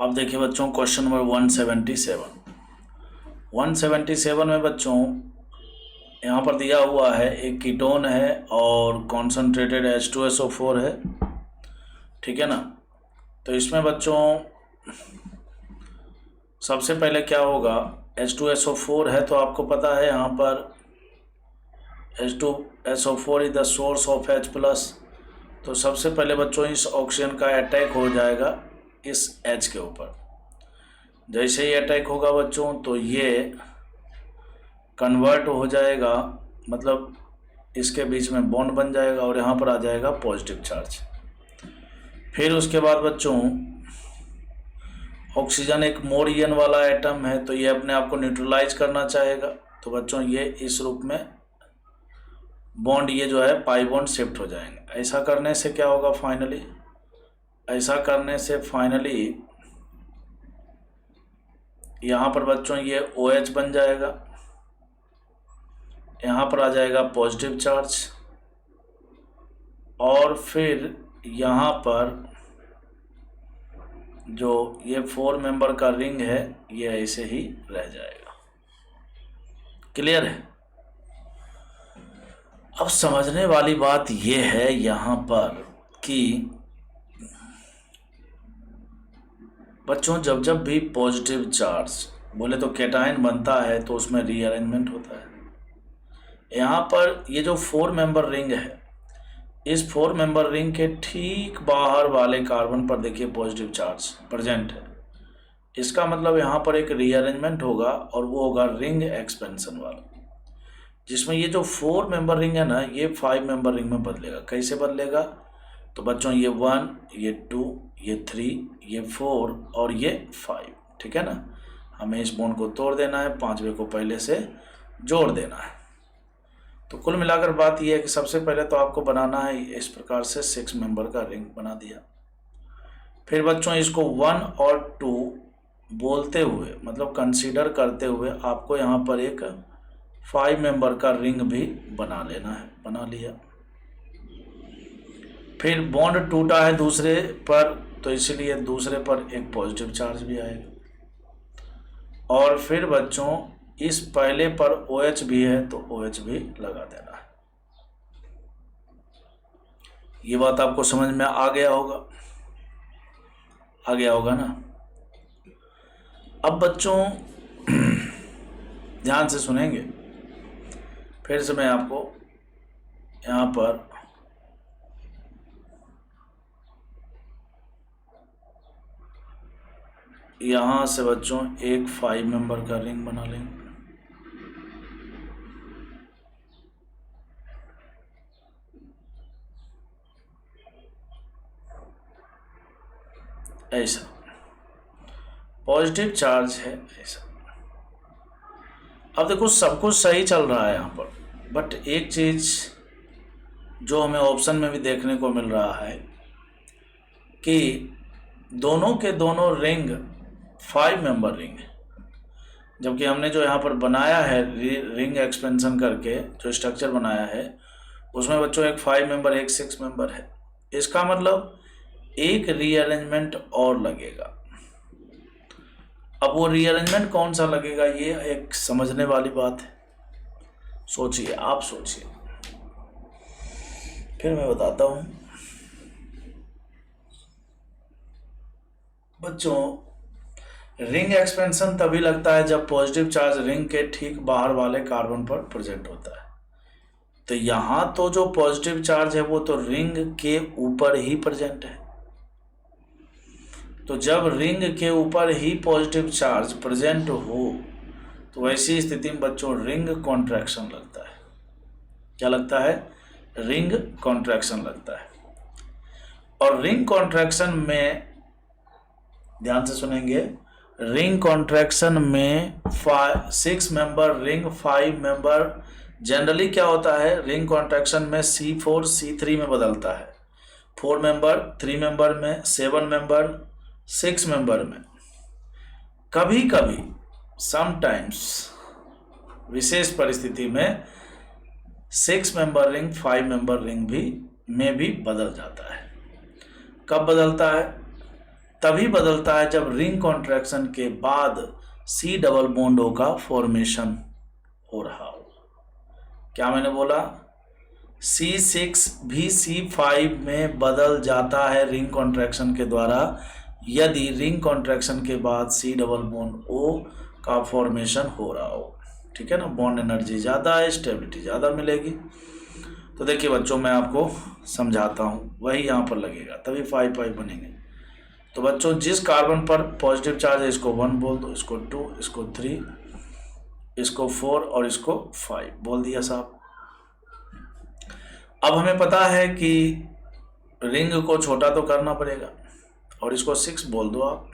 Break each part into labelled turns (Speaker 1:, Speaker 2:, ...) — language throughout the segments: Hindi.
Speaker 1: अब देखिए बच्चों क्वेश्चन नंबर 177 में बच्चों यहाँ पर दिया हुआ है एक कीटोन है और कॉन्सनट्रेटेड H2SO4 है, ठीक है ना। तो इसमें बच्चों सबसे पहले क्या होगा, H2SO4 है तो आपको पता है यहाँ पर H2SO4 is the source of H+। तो सबसे पहले बच्चों इस ऑक्सीजन का अटैक हो जाएगा इस H के ऊपर। जैसे ही अटैक होगा बच्चों तो ये कन्वर्ट हो जाएगा, मतलब इसके बीच में बॉन्ड बन जाएगा और यहाँ पर आ जाएगा पॉजिटिव चार्ज। फिर उसके बाद बच्चों ऑक्सीजन एक मोर ईएन वाला एटम है तो ये अपने आप को न्यूट्रलाइज करना चाहेगा। तो बच्चों ये इस रूप में बॉन्ड ये जो है पाई बॉन्ड शिफ्ट हो जाएंगे। ऐसा करने से क्या होगा फाइनली यहाँ पर बच्चों ये OH बन जाएगा, यहाँ पर आ जाएगा पॉजिटिव चार्ज और फिर यहाँ पर जो ये 4 मेंबर का रिंग है ये ऐसे ही रह जाएगा। क्लियर है। अब समझने वाली बात ये है यहाँ पर कि बच्चों जब भी पॉजिटिव चार्ज बोले तो कैटायन बनता है तो उसमें रीअरेंजमेंट होता है। यहाँ पर ये जो 4 मेंबर रिंग है, इस 4 मेंबर रिंग के ठीक बाहर वाले कार्बन पर देखिए पॉजिटिव चार्ज प्रेजेंट है। इसका मतलब यहाँ पर एक रीअरेंजमेंट होगा और वो होगा रिंग एक्सपेंशन वाला, जिसमें ये जो 4 मेंबर रिंग है ना ये 5 मेंबर रिंग में बदलेगा। कैसे बदलेगा, तो बच्चों ये 1, ये 2, ये 3, ये 4 और ये 5, ठीक है ना। हमें इस बॉन्ड को तोड़ देना है, 5वें को पहले से जोड़ देना है। तो कुल मिलाकर बात यह है कि सबसे पहले तो आपको बनाना है इस प्रकार से 6 मेंबर का रिंग बना दिया। फिर बच्चों इसको 1 और 2 बोलते हुए मतलब कंसीडर करते हुए आपको यहाँ पर एक 5 मेंबर का रिंग भी बना लेना है। बना लिया। फिर बॉन्ड टूटा है दूसरे पर तो इसीलिए दूसरे पर एक पॉजिटिव चार्ज भी आएगा। और फिर बच्चों इस पहले पर OH भी है तो OH भी लगा देना है। ये बात आपको समझ में आ गया होगा ना। अब बच्चों ध्यान से सुनेंगे, फिर से मैं आपको यहाँ पर यहाँ से बच्चों एक 5 मेंबर का रिंग बना लेंगे। ऐसा पॉजिटिव चार्ज है ऐसा। अब देखो सब कुछ सही चल रहा है यहाँ पर, बट एक चीज जो हमें ऑप्शन में भी देखने को मिल रहा है कि दोनों के दोनों रिंग 5 मेंबर रिंग है, जबकि हमने जो यहाँ पर बनाया है रिंग एक्सपेंशन करके जो स्ट्रक्चर बनाया है उसमें बच्चों एक 5 मेंबर एक 6 मेंबर है। इसका मतलब एक रीअरेंजमेंट और लगेगा। अब वो रीअरेंजमेंट कौन सा लगेगा ये एक समझने वाली बात है। सोचिए, आप सोचिए, फिर मैं बताता हूं। बच्चों रिंग एक्सपेंशन तभी लगता है जब पॉजिटिव चार्ज रिंग के ठीक बाहर वाले कार्बन पर प्रेजेंट होता है। तो यहां तो जो पॉजिटिव चार्ज है वो तो रिंग के ऊपर ही प्रेजेंट है। तो जब रिंग के ऊपर ही पॉजिटिव चार्ज प्रेजेंट हो तो ऐसी स्थिति में बच्चों रिंग कॉन्ट्रैक्शन लगता है। क्या लगता है? रिंग कॉन्ट्रैक्शन लगता है। और रिंग कॉन्ट्रैक्शन में ध्यान से सुनेंगे, रिंग कॉन्ट्रैक्शन में 6 मेंबर रिंग 5 मेंबर जनरली क्या होता है, रिंग कॉन्ट्रैक्शन में C4 C3 में बदलता है। 4 मेंबर 3 मेंबर में, 7 मेंबर 6 मेंबर में। कभी कभी समटाइम्स विशेष परिस्थिति में 6 मेंबर रिंग 5 मेंबर रिंग भी बदल जाता है। कब बदलता है? तभी बदलता है जब रिंग कॉन्ट्रैक्शन के बाद C डबल बॉन्ड O का फॉर्मेशन हो रहा हो। क्या मैंने बोला? C6 भी C5 में बदल जाता है रिंग कॉन्ट्रैक्शन के द्वारा यदि रिंग कॉन्ट्रैक्शन के बाद C डबल बॉन्ड O का फॉर्मेशन हो रहा हो। ठीक है ना, बॉन्ड एनर्जी ज़्यादा है, स्टेबिलिटी ज़्यादा मिलेगी। तो देखिए बच्चों, मैं आपको समझाता हूँ, वही यहाँ पर लगेगा तभी 5 बनेंगे। तो बच्चों, जिस कार्बन पर पॉजिटिव चार्ज है इसको 1 बोल दो, इसको 2, इसको 3, इसको 4 और इसको 5 बोल दिया साहब। अब हमें पता है कि रिंग को छोटा तो करना पड़ेगा और इसको 6 बोल दो आप।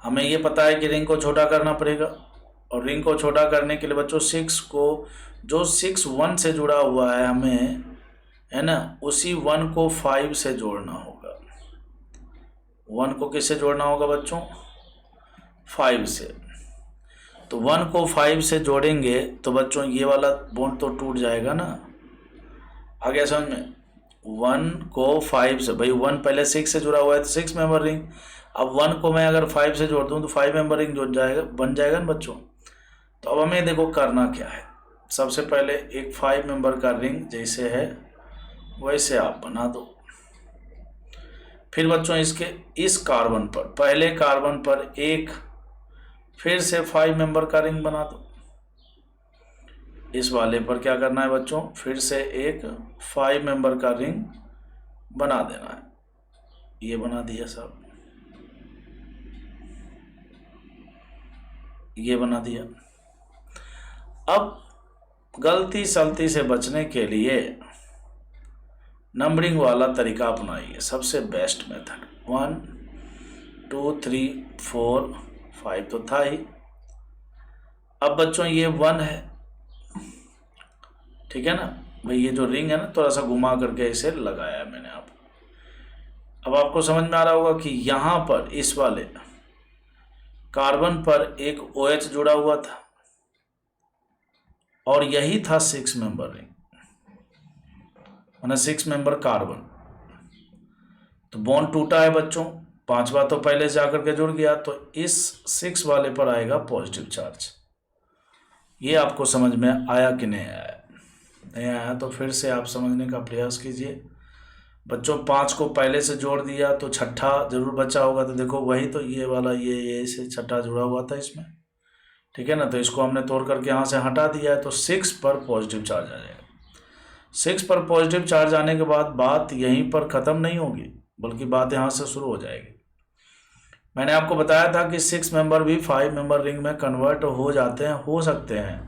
Speaker 1: हमें ये पता है कि रिंग को छोटा करना पड़ेगा और रिंग को छोटा करने के लिए बच्चों 6 को, जो 6 1 से जुड़ा हुआ है हमें, है ना, उसी 1 को 5 से जोड़ना होगा। 1 को किससे जोड़ना होगा बच्चों? 5 से। तो 1 को 5 से जोड़ेंगे तो बच्चों ये वाला बॉन्ड तो टूट जाएगा ना। आ गया समझ में? 1 को 5 से, भाई 1 पहले 6 से जुड़ा हुआ है तो 6 मेंबर रिंग। अब 1 को मैं अगर 5 से जोड़ दूँ तो 5 मेंबर रिंग जुड़ जाएगा, बन जाएगा ना बच्चों। तो अब हमें देखो करना क्या है। सबसे पहले एक 5 मेंबर का रिंग जैसे है वैसे आप बना दो। फिर बच्चों इसके इस कार्बन पर, पहले कार्बन पर एक फिर से 5 मेंबर का रिंग बना दो। इस वाले पर क्या करना है बच्चों? फिर से एक 5 मेंबर का रिंग बना देना है। ये बना दिया साहब, ये बना दिया। अब गलती सलती से बचने के लिए नंबरिंग वाला तरीका अपनाइए, सबसे बेस्ट मेथड। 1 2 3 4 5 तो था ही। अब बच्चों ये 1 है, ठीक है ना भाई। ये जो रिंग है ना, थोड़ा सा घुमा करके इसे लगाया है मैंने आप। अब आपको समझ में आ रहा होगा कि यहाँ पर इस वाले कार्बन पर एक OH जुड़ा हुआ था और यही था 6 मेंबर रिंग, माना 6 मेंबर कार्बन। तो बॉन्ड टूटा है बच्चों, 5 बार तो पहले से आकर के जुड़ गया, तो इस 6 वाले पर आएगा पॉजिटिव चार्ज। ये आपको समझ में आया कि नहीं आया? नहीं आया तो फिर से आप समझने का प्रयास कीजिए बच्चों। 5 को पहले से जोड़ दिया तो छठा जरूर बचा होगा। तो देखो वही तो, ये वाला ये से छठा जुड़ा हुआ था इसमें, ठीक है ना। तो इसको हमने तोड़ करके यहाँ से हटा दिया है, तो 6 पर पॉजिटिव चार्ज आ जाएगा। 6 पर पॉजिटिव चार्ज आने के बाद बात यहीं पर ख़त्म नहीं होगी, बल्कि बात यहाँ से शुरू हो जाएगी। मैंने आपको बताया था कि 6 मेंबर भी 5 मेंबर रिंग में कन्वर्ट हो जाते हैं, हो सकते हैं,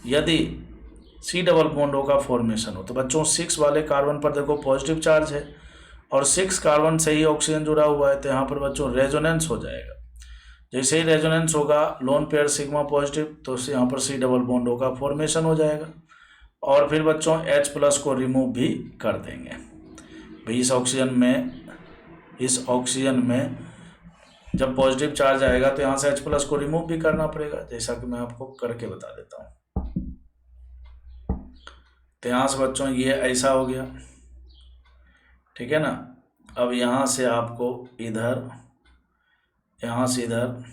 Speaker 1: यदि C डबल बॉन्ड O का फॉर्मेशन हो। तो बच्चों 6 वाले कार्बन पर देखो पॉजिटिव चार्ज है और 6 कार्बन से ही ऑक्सीजन जुड़ा हुआ है, तो यहाँ पर बच्चों रेजोनेंस हो जाएगा। जैसे ही रेजोनेंस होगा लोन पेयर सिग्मा पॉजिटिव, तो यहाँ पर C डबल बॉन्ड O का फॉर्मेशन हो जाएगा और फिर बच्चों H+ को रिमूव भी कर देंगे। भाई इस ऑक्सीजन में जब पॉजिटिव चार्ज आएगा तो यहाँ से H+ को रिमूव भी करना पड़ेगा, जैसा कि मैं आपको करके बता देता हूँ। तो यहाँ से बच्चों ये ऐसा हो गया, ठीक है ना। अब यहाँ से आपको इधर, यहाँ से इधर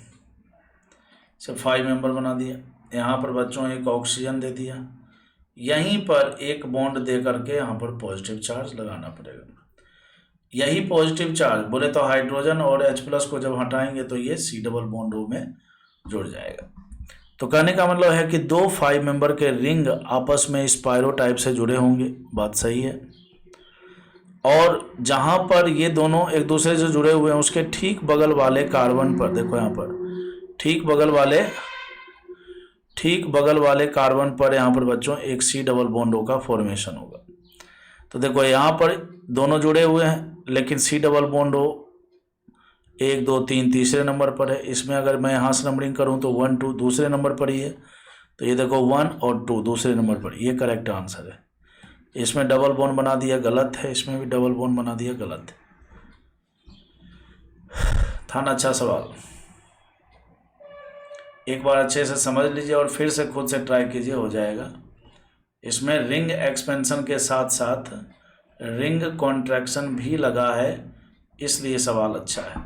Speaker 1: से 5 मेंबर बना दिया। यहाँ पर बच्चों एक ऑक्सीजन दे दिया, यहीं पर एक बॉन्ड दे करके यहाँ पर पॉजिटिव चार्ज लगाना पड़ेगा। यही पॉजिटिव चार्ज बोले तो हाइड्रोजन और H+ को जब हटाएंगे तो ये C डबल बॉन्ड O में जुड़ जाएगा। तो कहने का मतलब है कि 2 5 मेंबर के रिंग आपस में स्पाइरो टाइप से जुड़े होंगे, बात सही है। और जहाँ पर ये दोनों एक दूसरे से जुड़े हुए हैं उसके ठीक बगल वाले कार्बन पर देखो, यहाँ पर ठीक बगल वाले कार्बन पर यहाँ पर बच्चों एक C डबल बॉन्ड O का फॉर्मेशन होगा। तो देखो यहाँ पर दोनों जुड़े हुए हैं, लेकिन C डबल बॉन्ड O 1 2 3 तीसरे नंबर पर है। इसमें अगर मैं यहाँ से नंबरिंग करूँ तो 1 2 दूसरे नंबर पर ही है। तो ये देखो 1 और 2 दूसरे नंबर पर, ये करेक्ट आंसर है। इसमें डबल बॉन्ड बना दिया, गलत है। इसमें भी डबल बॉन्ड बना दिया, गलत है। था ना अच्छा सवाल? एक बार अच्छे से समझ लीजिए और फिर से खुद से ट्राई कीजिए, हो जाएगा। इसमें रिंग एक्सपेंशन के साथ साथ रिंग कॉन्ट्रैक्शन भी लगा है, इसलिए सवाल अच्छा है।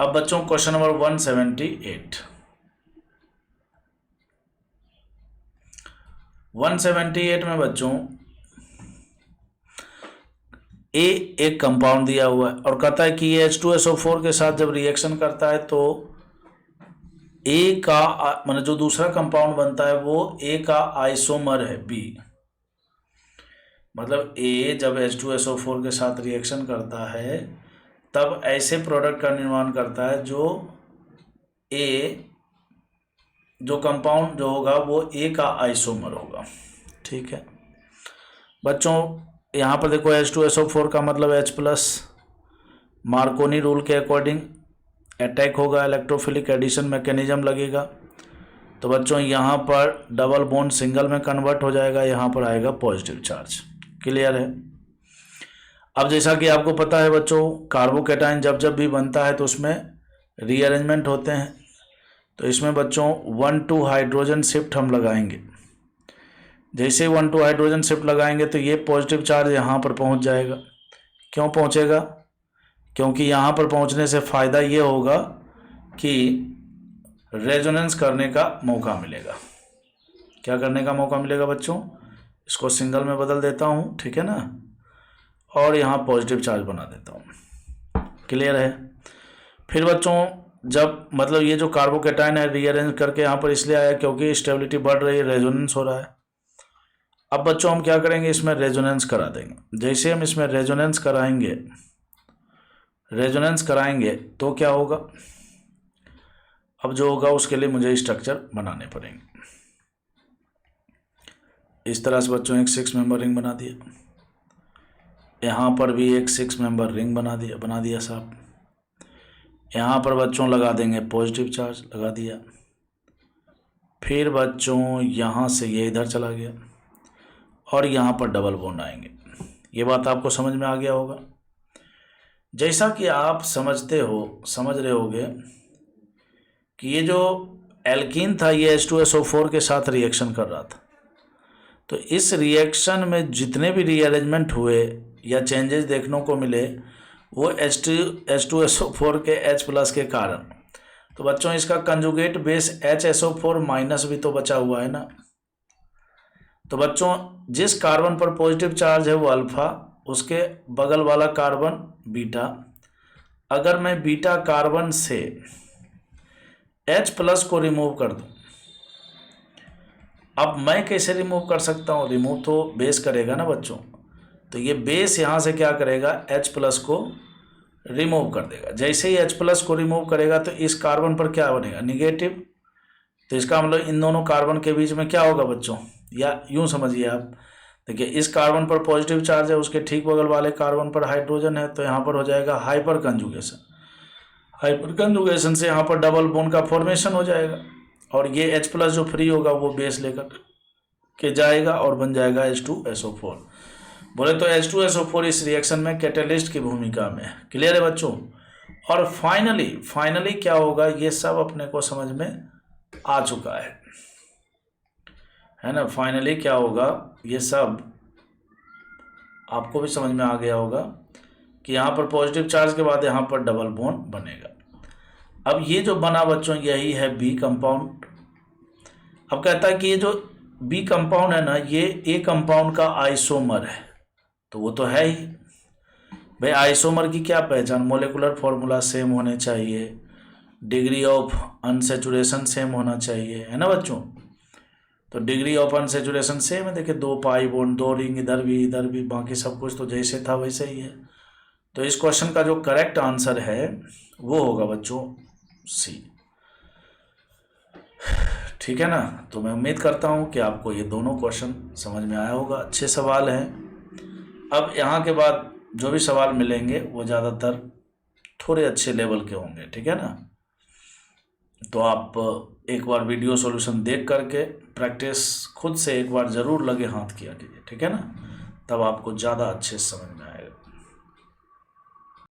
Speaker 1: अब बच्चों क्वेश्चन नंबर 178। 178 में बच्चों ए एक कंपाउंड दिया हुआ है और कहता है कि ये H2SO4 के साथ जब रिएक्शन करता है तो ए का मतलब जो दूसरा कंपाउंड बनता है वो ए का आइसोमर है बी। मतलब ए जब H2SO4 के साथ रिएक्शन करता है तब ऐसे प्रोडक्ट का निर्माण करता है जो ए जो कंपाउंड जो होगा वो ए का आइसोमर होगा। ठीक है बच्चों, यहाँ पर देखो H2SO4 का मतलब H+, मार्कोनी रूल के अकॉर्डिंग अटैक होगा, इलेक्ट्रोफिलिक एडिशन मैकेनिज्म लगेगा, तो बच्चों यहाँ पर डबल बॉन्ड सिंगल में कन्वर्ट हो जाएगा, यहाँ पर आएगा पॉजिटिव चार्ज। क्लियर है। अब जैसा कि आपको पता है बच्चों, कार्बोकैटायन जब जब भी बनता है तो उसमें रीअरेंजमेंट होते हैं, तो इसमें बच्चों 1,2 हाइड्रोजन शिफ्ट हम लगाएंगे। जैसे 1,2 हाइड्रोजन शिफ्ट लगाएंगे तो ये पॉजिटिव चार्ज यहाँ पर पहुँच जाएगा। क्यों पहुँचेगा? क्योंकि यहाँ पर पहुँचने से फ़ायदा ये होगा कि रेजोनेंस करने का मौका मिलेगा। क्या करने का मौका मिलेगा बच्चों? इसको सिंगल में बदल देता हूँ, ठीक है ना, और यहाँ पॉजिटिव चार्ज बना देता हूँ। क्लियर है। फिर बच्चों जब मतलब ये जो कार्बोकैटायन है रीअरेंज करके यहाँ पर इसलिए आया क्योंकि स्टेबिलिटी बढ़ रही है, रेजोनेंस हो रहा है। अब बच्चों हम क्या करेंगे, इसमें रेजोनेंस करा देंगे। जैसे हम इसमें रेजोनेंस कराएंगे तो क्या होगा, अब जो होगा उसके लिए मुझे स्ट्रक्चर बनाने पड़ेंगे। इस तरह से बच्चों एक 6 मेंबर रिंग बना दिया, यहाँ पर भी एक 6 मेंबर रिंग बना दिया साहब। यहाँ पर बच्चों लगा देंगे पॉजिटिव चार्ज, लगा दिया। फिर बच्चों यहाँ से ये इधर चला गया और यहाँ पर डबल बॉन्ड आएंगे। ये बात आपको समझ में आ गया होगा। जैसा कि आप समझ रहे होगे कि ये जो एल्कीन था ये H2SO4 के साथ रिएक्शन कर रहा था, तो इस रिएक्शन में जितने भी रीअरेंजमेंट हुए या चेंजेस देखने को मिले वो H2SO4 के H+ के कारण। तो बच्चों इसका कंजुगेट बेस HSO4- भी तो बचा हुआ है ना। तो बच्चों जिस कार्बन पर पॉजिटिव चार्ज है वो अल्फा, उसके बगल वाला कार्बन बीटा। अगर मैं बीटा कार्बन से H+ को रिमूव कर दूं, अब मैं कैसे रिमूव कर सकता हूं? रिमूव तो बेस करेगा ना बच्चों, तो ये बेस यहाँ से क्या करेगा, H+ को रिमूव कर देगा। जैसे ही H+ को रिमूव करेगा तो इस कार्बन पर क्या बनेगा, निगेटिव। तो इसका मतलब इन दोनों कार्बन के बीच में क्या होगा बच्चों, या यूं समझिए आप, देखिए इस कार्बन पर पॉजिटिव चार्ज है, उसके ठीक बगल वाले कार्बन पर हाइड्रोजन है, तो यहाँ पर हो जाएगा हाइपर कंजुगेशन। हाइपर कंजुगेशन से यहाँ पर डबल बॉन्ड का फॉर्मेशन हो जाएगा और ये H+ जो फ्री होगा वो बेस लेकर के जाएगा और बन जाएगा H2SO4। बोले तो H2SO4 इस रिएक्शन में कैटेलिस्ट की भूमिका में है। क्लियर है बच्चों। और फाइनली क्या होगा, ये सब अपने को समझ में आ चुका है ना। फाइनली क्या होगा, ये सब आपको भी समझ में आ गया होगा कि यहाँ पर पॉजिटिव चार्ज के बाद यहाँ पर डबल बॉन्ड बनेगा। अब ये जो बना बच्चों यही है बी कंपाउंड। अब कहता है कि ये जो बी कंपाउंड है ना ये ए कंपाउंड का आइसोमर है, तो वो तो है ही भाई। आइसोमर की क्या पहचान, मोलेकुलर फॉर्मूला सेम होने चाहिए, डिग्री ऑफ अनसेचुरेशन सेम होना चाहिए, है ना बच्चों। तो डिग्री ऑफ अनसेचुरेशन सेम है, देखिए 2 पाई बॉन्ड, 2 रिंग, इधर भी, बाकी सब कुछ तो जैसे था वैसे ही है। तो इस क्वेश्चन का जो करेक्ट आंसर है वो होगा बच्चों सी। ठीक है ना। तो मैं उम्मीद करता हूँ कि आपको ये दोनों क्वेश्चन समझ में आया होगा, अच्छे सवाल हैं। अब यहाँ के बाद जो भी सवाल मिलेंगे वो ज़्यादातर थोड़े अच्छे लेवल के होंगे, ठीक है ना। तो आप एक बार वीडियो सॉल्यूशन देख करके प्रैक्टिस खुद से एक बार ज़रूर लगे हाथ किया कीजिए, ठीक है ना, तब आपको ज़्यादा अच्छे से समझ में आएगा।